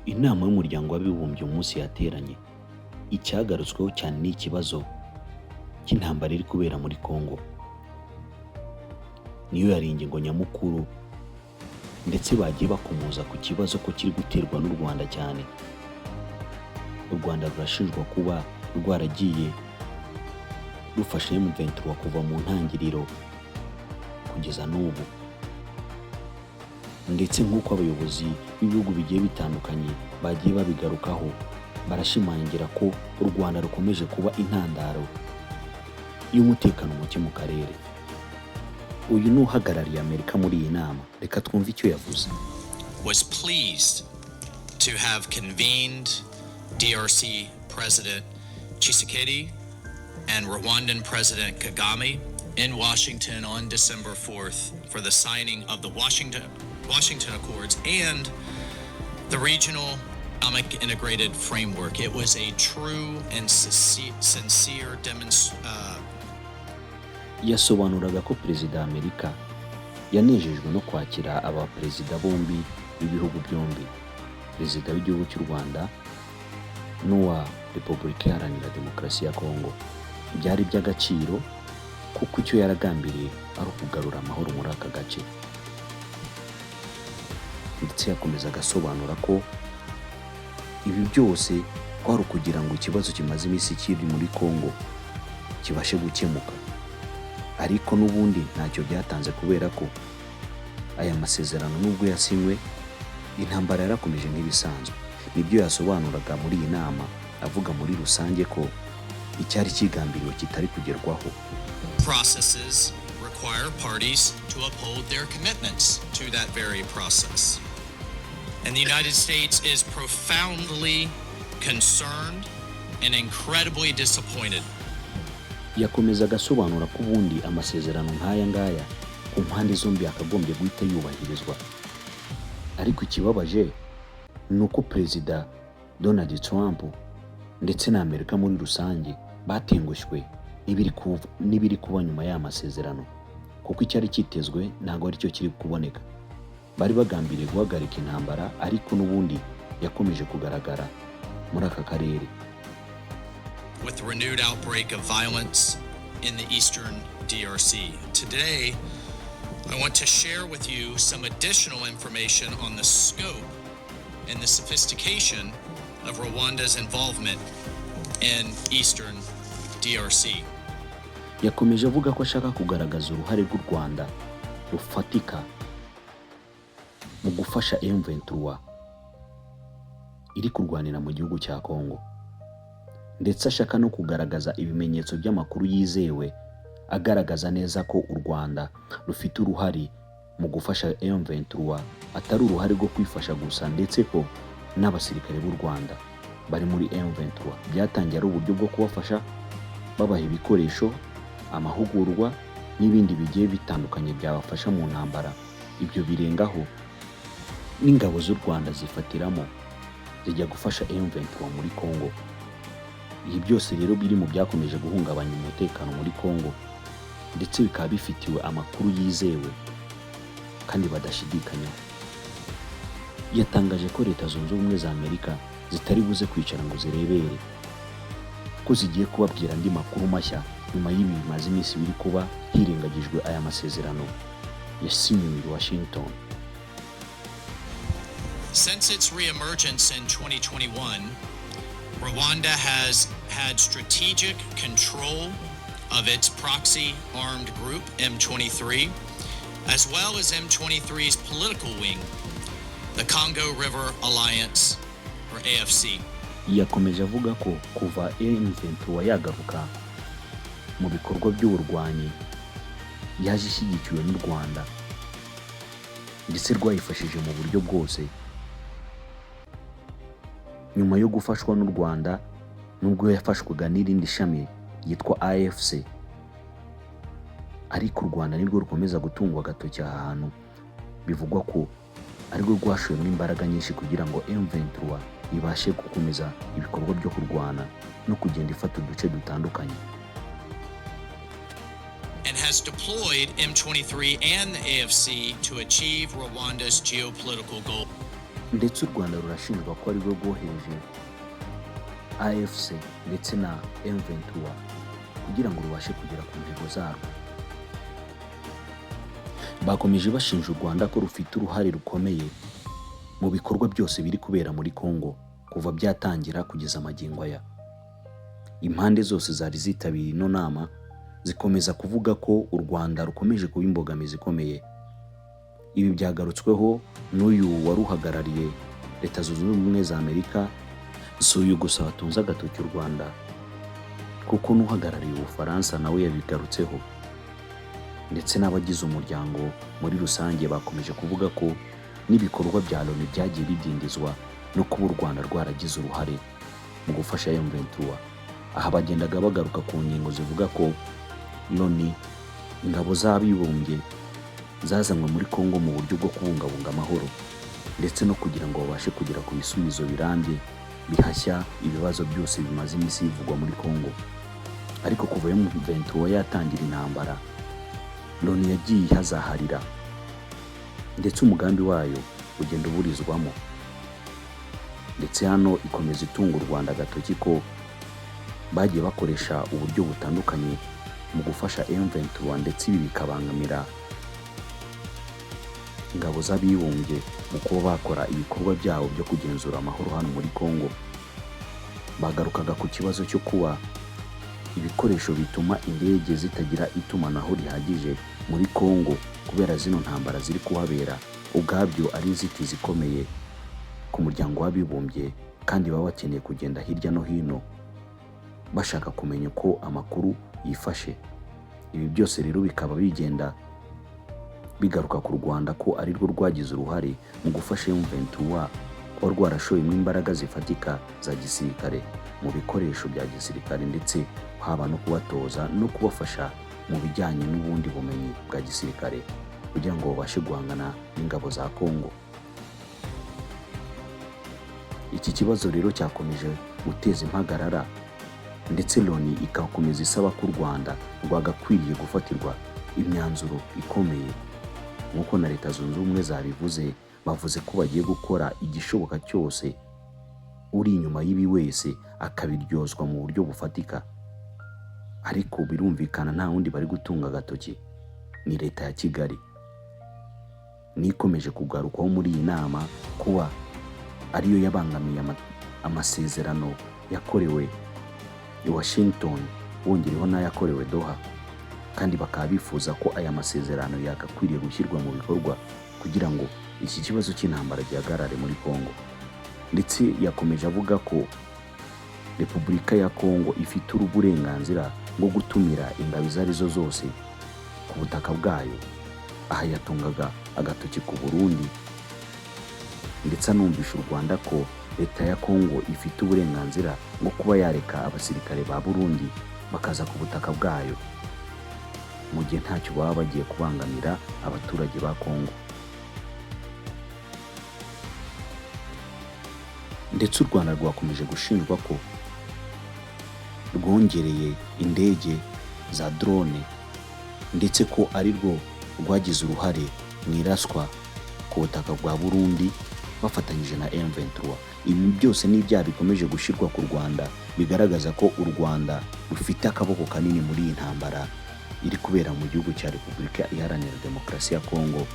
Inama y'umuryango w'abibumbye umunsi yateranye, icyagarutsweho cyane ni ikibazo cy'intambara iri kubera muri Congo. Niyo yari ingingo nyamukuru, ndetse bagiye bakomoza ku kibazo ko kiri guterwa n'u Rwanda cyane. U Rwanda rurashinjwa kuba rwaragiye rufashe M23 kuva mu ntangiriro kugeza n'ubu, ndetse nk'uko abayobozi b'ibihugu bigiye bitandukanye bagiye babigarukaho, barashimangira ko u Rwanda rukomeje kuba intandaro y'umutekano muke mu karere. Uyu ni uhagarariye Amerika muri iyi nama, reka twumve icyo yavuze. Was pleased to have convened DRC President Tshisekedi and Rwandan President Kagame in Washington on December 4th for the signing of the Washington Accords and the Regional Economic Integrated Framework. It was a true and sincere Yasobanuraga ko Perezida Amerika yanejejwe no kwakira abaperezida bombi b'ibihugu byombi, Perezida w'igihugu cy'u Rwanda n'uwa Repubulika Iharanira Demokarasi ya Congo. Byari by'agaciro kuko icyo yaragambiriye ari ukugarura amahoro muri aka gace. Ndetse yakomeza agasobanura ko ibi byose kwari ukugira ngo ikibazo kimaze iminsi kiri muri Congo kibashe gukemuka. Ariko n'ubundi ntacyo byatanze kubera ko aya masezerano nubwo yasinywe, intambara yarakomeje nk'ibisanzwe. Nibyo yasobanuraga muri iyi nama, avuga muri rusange ko icyari kigambiriwe kitari kugerwaho. Processes require parties to uphold their commitments to that very process. And the United States is profoundly concerned and incredibly disappointed. Yakomeza agasobanura ko ubundi amasezerano nk'aya ngaya ku mpande zombi akagombye guhita yubahirizwa. Ariko ikibabaje ni uko Perezida Donald Trump ndetse na Amerika muri rusange batengushywe n'ibiri kuba nyuma y'aya masezerano, kuko icyari kitezwe ntabwo ari cyo kiri kuboneka. Bari bagambiriye guhagarika intambara, ariko n'ubundi yakomeje kugaragara muri aka karere. With the renewed outbreak of violence in the eastern DRC. Today, I want to share with you some additional information on the scope and the sophistication of Rwanda's involvement in eastern DRC. Yakomeje avuga ko ashaka kugaragaza uruhare rw'u Rwanda rufatika mu gufasha M23 iri kurwanira mu gihugu cya Congo, ndetse ashaka no kugaragaza ibimenyetso by'amakuru yizewe agaragaza neza ko u Rwanda rufite uruhare mu gufasha M23, atari uruhare rwo kwifasha gusa, ndetse ko n'abasirikare b'u Rwanda bari muri M23 byatangiye ari uburyo bwo kubafasha, babaha ibikoresho, amahugurwa n'ibindi bigiye bitandukanye byabafasha mu ntambara. Ibyo birengaho n'ingabo z'u Rwanda zifatiramo zijya gufasha M23 muri Congo. Ibi byose rero biri mu byakomeje guhungabanya umutekano muri Congo, ndetse bikaba bifitiwe amakuru yizewe kandi badashidikanyaho. Yatangaje ko Leta Zunze Ubumwe za Amerika zitari buze kwicara ngo zirebere, ko zigiye kubabwira andi makuru mashya nyuma y'ibi bimaze iminsi biri kuba hirengagijwe aya masezerano yasinyiwe i Washington. Since its reemergence in 2021, Rwanda has had strategic control of its proxy armed group, M23, as well as M23's political wing, the Congo River Alliance, or AFC. Yakomeje avuga ko kuva M23 yagaruka mu bikorwa by'uburwanyi yaje ishyigikiwe n'u Rwanda, ndetse rwayifashije mu buryo bwose. Nyuma yo gufashwa n'u Rwanda, nubwo yafashwaga n'irindi shami yitwa AFC, ariko u Rwanda nirwo rukomeza gutungwa agatoki aha hantu. Bivugwa ko arirwo rwashoyemo imbaraga nyinshi kugira ngo M23 ibashe gukomeza ibikorwa byo kurwana no kugenda ifata uduce dutandukanye. And has deployed M23 and the AFC to achieve Rwanda's geopolitical goal. ndetse u Rwanda rurashinjwa ko ari rwo rwohereje AFC ndetse na M23 kugira ngo rubashe kugera ku ntego zarwo. Bakomeje bashinja u Rwanda ko rufite uruhare rukomeye mu bikorwa byose biri kubera muri Congo kuva byatangira kugeza amagingo aya. Impande zose zari zitabiriye ino nama zikomeza kuvuga ko u Rwanda rukomeje kuba imbogamizi ikomeye. Ibi byagarutsweho n'uyu waruhagarariye Leta Zunze Ubumwe za Amerika, si uyu gusa watunze agatoki u Rwanda kuko n'uhagarariye Ubufaransa nawe yabigarutseho, ndetse n'abagize umuryango muri rusange bakomeje kuvuga ko n'ibikorwa bya Loni byagiye bidindizwa no kuba u Rwanda rwaragize uruhare mu gufasha M23. Aha bagendaga bagaruka ku ngingo zivuga ko Loni, ingabo z'abibumbye, zazanwe muri Congo mu buryo bwo kubungabunga amahoro ndetse no kugira ngo babashe kugera ku bisubizo birambye bihashya ibibazo byose bimaze iminsi bivugwa muri Congo. Ariko kuva M23 yatangira intambara, Loni yagiye ihazaharira ndetse umugambi wayo ugenda uburizwamo, ndetse hano ikomeza itunga u Rwanda agatoki ko bagiye bakoresha uburyo butandukanye mu gufasha M23 ndetse ibi bikabangamira ingabo z'abibumbye mu kuba bakora ibikorwa byabo byo kugenzura amahoro hano muri Congo. Bagarukaga ku kibazo cyo kuba ibikoresho bituma indege zitagira itumanaho rihagije muri Congo kubera zino ntambara ziri kuhabera ubwabyo ari inzitizi ikomeye ku muryango w'abibumbye, kandi baba bakeneye kugenda hirya no hino bashaka kumenya uko amakuru yifashe. Ibi byose rero bikaba bigenda bigaruka ku Rwanda ko ari rwo rwagize uruhare mu gufasha M23 kuba rwarashoyemo imbaraga zifatika za gisirikare mu bikoresho bya gisirikare, ndetse haba no kubatoza no kubafasha mu bijyanye n'ubundi bumenyi bwa gisirikare kugira ngo babashe guhangana n'ingabo za Congo. Iki kibazo rero cyakomeje guteza impagarara, ndetse Loni ikakomeza isaba ko u Rwanda rwagakwiriye gufatirwa imyanzuro ikomeye nk'uko na Leta Zunze Ubumwe zabivuze. Bavuze ko bagiye gukora igishoboka cyose uri inyuma y'ibi wese akabiryozwa mu buryo bufatika. Ariko birumvikana nta wundi bari gutunga agatoki, ni Leta ya Kigali nikomeje kugarukwaho muri iyi nama kuba ariyo yabangamiye amasezerano yakorewe i Washington wongereho n'ayakorewe Doha, kandi bakaba bifuza ko aya masezerano yagakwiriye gushyirwa mu bikorwa kugira ngo iki kibazo cy'intambara gihagarare muri Congo. Ndetse yakomeje avuga ko Repubulika ya Congo ifite uburenganzira bwo gutumira ingabo izo arizo zose ku butaka bwayo. Aha yatungaga agatoki ku Burundi, ndetse anumvisha u Rwanda ko Leta ya Congo ifite uburenganzira bwo kuba yareka abasirikare ba Burundi bakaza ku butaka bwayo mu gihe ntacyo baba bagiye kubangamira abaturage ba Congo. Ndetse u Rwanda rwakomeje gushinjwa ko rwongereye indege za drone, ndetse ko ari rwo rwagize uruhare mu iraswa ku butaka bwa Burundi bafatanyije na M23. Ibi byose ni ibyaha bikomeje gushyirwa ku Rwanda, bigaragaza ko u Rwanda rufite akaboko kanini muri iyi ntambara iri kubera mu gihugu cya Repubulika Iharanira Demokarasi ya Congo.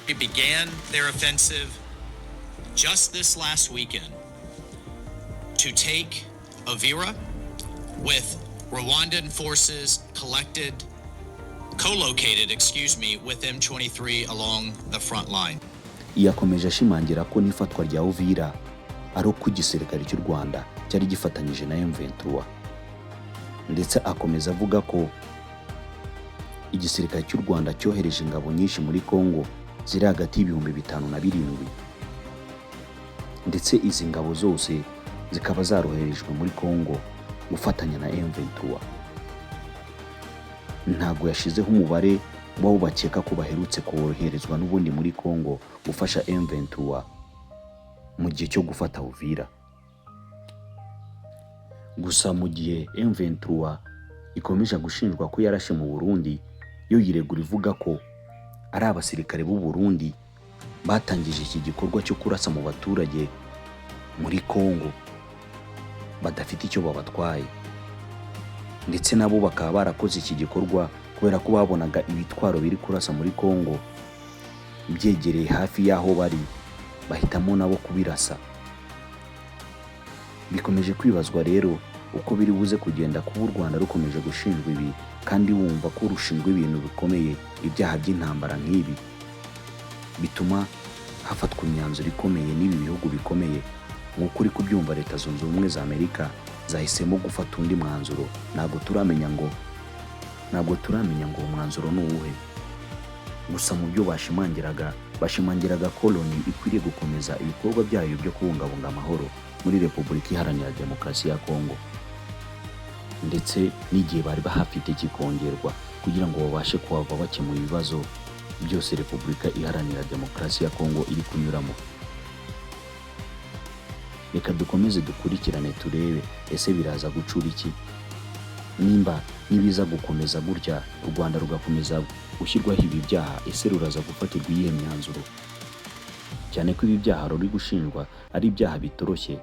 They began their offensive just this last weekend to take Uvira, with Rwandan forces co-located with M23 along the front line. Yakomeje ashimangira ko n'ifatwa rya Uvira ari uko igisirikare cy'u Rwanda cyari gifatanyije na M23, ndetse akomeza avuga ko igisirikare cy'u Rwanda cyohereje ingabo nyinshi muri Congo ziri hagati y'ibihumbi 5 na 7, ndetse izi ngabo zose zikaba zaroherejwe muri Congo gufatanya na M23. Ntabwo yashizeho umubare w'abo bakeka ko baherutse koherezwa n'ubundi muri Congo gufasha M23 mu gihe cyo gufata Uvira. Gusa mu gihe M23 ikomeje gushinjwa ko yarashe mu Burundi, yo yiregura ivuga ko ari abasirikare b'u Burundi batangije iki gikorwa cyo kurasa mu baturage muri Kongo badafite icyo babatwaye, ndetse nabo bakaba barakoze iki gikorwa kubera ko babonaga ibitwaro biri kurasa muri Kongo byegereye hafi y'aho bari, bahitamo nabo kubirasa. Bikomeje kwibazwa rero uko biri buze kugenda kuba u Rwanda rukomeje gushinjwa ibi, kandi wumva ko rushinjwa ibintu bikomeye, ibyaha by'intambara nk'ibi, bituma hafatwa imyanzuro ikomeye n'ibi bihugu bikomeye. Nk'uko uri kubyumva, Leta Zunze Ubumwe za Amerika zahisemo gufata undi mwanzuro. Ntabwo turamenya ngo uwo mwanzuro ni uwuhe. Gusa mu byo bashimangiraga ko Loni ikwiriye gukomeza ibikorwa byayo byo kubungabunga amahoro muri Repubulika Iharanira Demokarasi ya Kongo, ndetse n'igihe bari bahafite kikongerwa kugira ngo babashe kuhava bakemura ibibazo byose Repubulika Iharanira Demokarasi ya Kongo iri kunyuramo. Reka dukomeze dukurikirane turebe ese biraza gucura iki. Nibiza gukomeza gutya, u Rwanda rugakomeza gushyirwaho ibi byaha, ese ruraza gufatirwa iyihe myanzuro? Cyane ko ibi byaha ruri gushinjwa ari ibyaha bitoroshye,